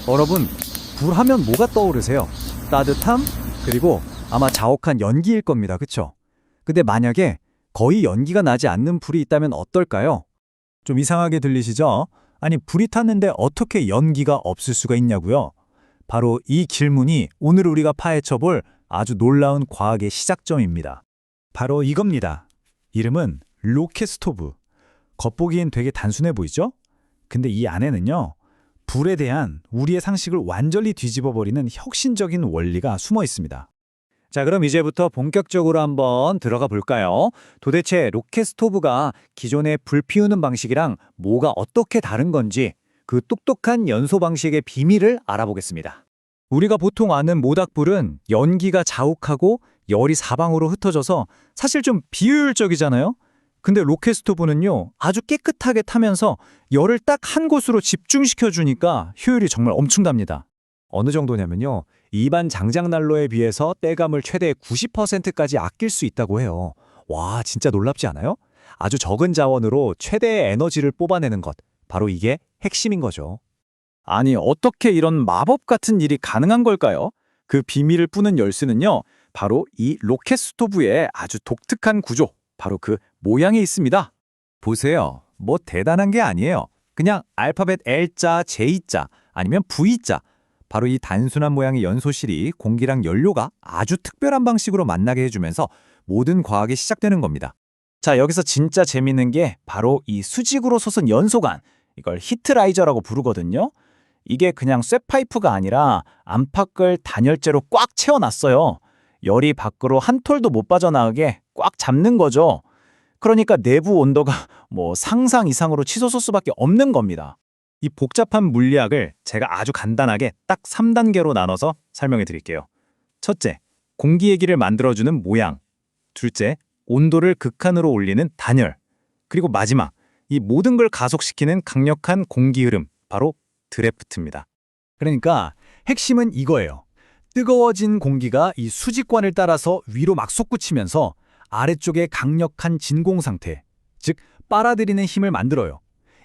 여러분, 불 하면 뭐가 떠오르세요? 따뜻함? 그리고 아마 자욱한 연기일 겁니다. 그쵸? 근데 만약에 거의 연기가 나지 않는 불이 있다면 어떨까요? 좀 이상하게 들리시죠? 아니, 불이 탔는데 어떻게 연기가 없을 수가 있냐고요? 바로 이 질문이 오늘 우리가 파헤쳐볼 아주 놀라운 과학의 시작점입니다. 바로 이겁니다. 이름은 로켓 스토브. 겉보기엔 되게 단순해 보이죠? 근데 이 안에는요, 불에 대한 우리의 상식을 완전히 뒤집어버리는 혁신적인 원리가 숨어 있습니다. 자, 그럼 이제부터 본격적으로 한번 들어가 볼까요? 도대체 로켓 스토브가 기존의 불 피우는 방식이랑 뭐가 어떻게 다른 건지 그 똑똑한 연소 방식의 비밀을 알아보겠습니다. 우리가 보통 아는 모닥불은 연기가 자욱하고 열이 사방으로 흩어져서 사실 좀 비효율적이잖아요? 근데 로켓 스토브는요, 아주 깨끗하게 타면서 열을 딱 한 곳으로 집중시켜 주니까 효율이 정말 엄청납니다. 어느 정도냐면요, 일반 장작난로에 비해서 땔감을 최대 90%까지 아낄 수 있다고 해요. 와, 진짜 놀랍지 않아요? 아주 적은 자원으로 최대의 에너지를 뽑아내는 것, 바로 이게 핵심인 거죠. 아니, 어떻게 이런 마법 같은 일이 가능한 걸까요? 그 비밀을 푸는 열쇠는요, 바로 이 로켓 스토브의 아주 독특한 구조, 바로 그 모양에 있습니다. 보세요. 뭐 대단한 게 아니에요. 그냥 알파벳 L자, J자, 아니면 V자. 바로 이 단순한 모양의 연소실이 공기랑 연료가 아주 특별한 방식으로 만나게 해주면서 모든 과학이 시작되는 겁니다. 자, 여기서 진짜 재밌는 게 바로 이 수직으로 솟은 연소관. 이걸 히트라이저라고 부르거든요. 이게 그냥 쇠파이프가 아니라 안팎을 단열재로 꽉 채워놨어요. 열이 밖으로 한 톨도 못 빠져나가게 꽉 잡는 거죠. 그러니까 내부 온도가 뭐 상상 이상으로 치솟을 수밖에 없는 겁니다. 이 복잡한 물리학을 제가 아주 간단하게 딱 3단계로 나눠서 설명해 드릴게요. 첫째, 공기 얘기를 만들어주는 모양. 둘째, 온도를 극한으로 올리는 단열. 그리고 마지막, 이 모든 걸 가속시키는 강력한 공기 흐름, 바로 드래프트입니다. 그러니까 핵심은 이거예요. 뜨거워진 공기가 이 수직관을 따라서 위로 막 솟구치면서 아래쪽에 강력한 진공 상태, 즉 빨아들이는 힘을 만들어요.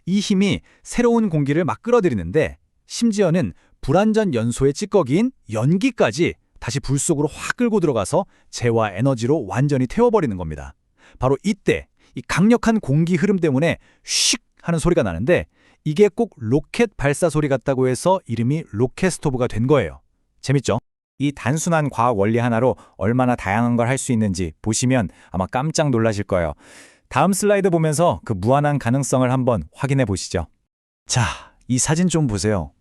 이 힘이 새로운 공기를 막 끌어들이는데 심지어는 불완전 연소의 찌꺼기인 연기까지 다시 불 속으로 확 끌고 들어가서 재와 에너지로 완전히 태워버리는 겁니다. 바로 이때 이 강력한 공기 흐름 때문에 슉 하는 소리가 나는데 이게 꼭 로켓 발사 소리 같다고 해서 이름이 로켓 스토브가 된 거예요. 재밌죠? 이 단순한 과학 원리 하나로 얼마나 다양한 걸 할 수 있는지 보시면 아마 깜짝 놀라실 거예요. 다음 슬라이드 보면서 그 무한한 가능성을 한번 확인해 보시죠. 자, 이 사진 좀 보세요.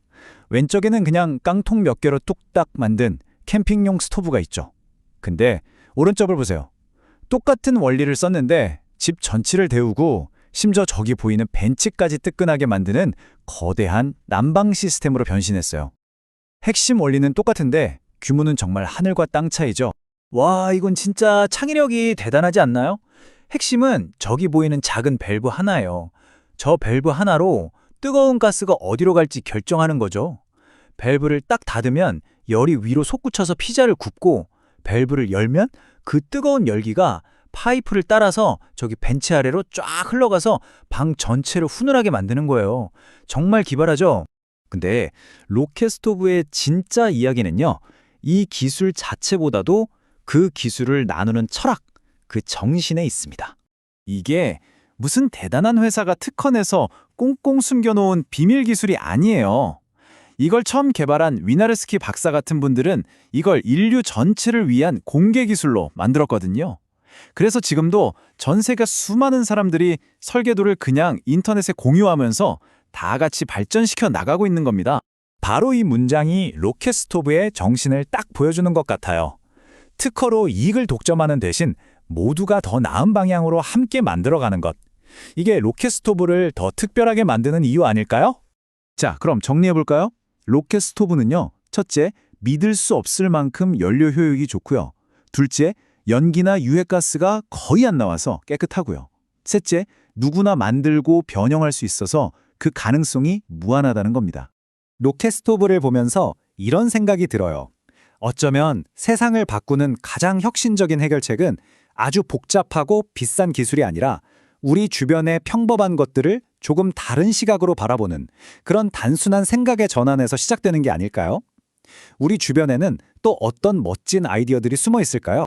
왼쪽에는 그냥 깡통 몇 개로 뚝딱 만든 캠핑용 스토브가 있죠. 근데 오른쪽을 보세요. 똑같은 원리를 썼는데 집 전체를 데우고 심지어 저기 보이는 벤치까지 뜨끈하게 만드는 거대한 난방 시스템으로 변신했어요. 핵심 원리는 똑같은데 규모는 정말 하늘과 땅 차이죠. 와, 이건 진짜 창의력이 대단하지 않나요? 핵심은 저기 보이는 작은 밸브 하나예요. 저 밸브 하나로 뜨거운 가스가 어디로 갈지 결정하는 거죠. 밸브를 딱 닫으면 열이 위로 솟구쳐서 피자를 굽고 밸브를 열면 그 뜨거운 열기가 파이프를 따라서 저기 벤치 아래로 쫙 흘러가서 방 전체를 훈훈하게 만드는 거예요. 정말 기발하죠? 근데 로켓 스토브의 진짜 이야기는요, 이 기술 자체보다도 그 기술을 나누는 철학, 그 정신에 있습니다. 이게 무슨 대단한 회사가 특허내서 꽁꽁 숨겨놓은 비밀 기술이 아니에요. 이걸 처음 개발한 위나르스키 박사 같은 분들은 이걸 인류 전체를 위한 공개 기술로 만들었거든요. 그래서 지금도 전 세계 수많은 사람들이 설계도를 그냥 인터넷에 공유하면서 다 같이 발전시켜 나가고 있는 겁니다. 바로 이 문장이 로켓 스토브의 정신을 딱 보여주는 것 같아요. 특허로 이익을 독점하는 대신 모두가 더 나은 방향으로 함께 만들어가는 것. 이게 로켓 스토브를 더 특별하게 만드는 이유 아닐까요? 자, 그럼 정리해볼까요? 로켓 스토브는요, 첫째, 믿을 수 없을 만큼 연료 효율이 좋고요. 둘째, 연기나 유해가스가 거의 안 나와서 깨끗하고요. 셋째, 누구나 만들고 변형할 수 있어서 그 가능성이 무한하다는 겁니다. 로켓 스토브를 보면서 이런 생각이 들어요. 어쩌면 세상을 바꾸는 가장 혁신적인 해결책은 아주 복잡하고 비싼 기술이 아니라 우리 주변의 평범한 것들을 조금 다른 시각으로 바라보는 그런 단순한 생각의 전환에서 시작되는 게 아닐까요? 우리 주변에는 또 어떤 멋진 아이디어들이 숨어 있을까요?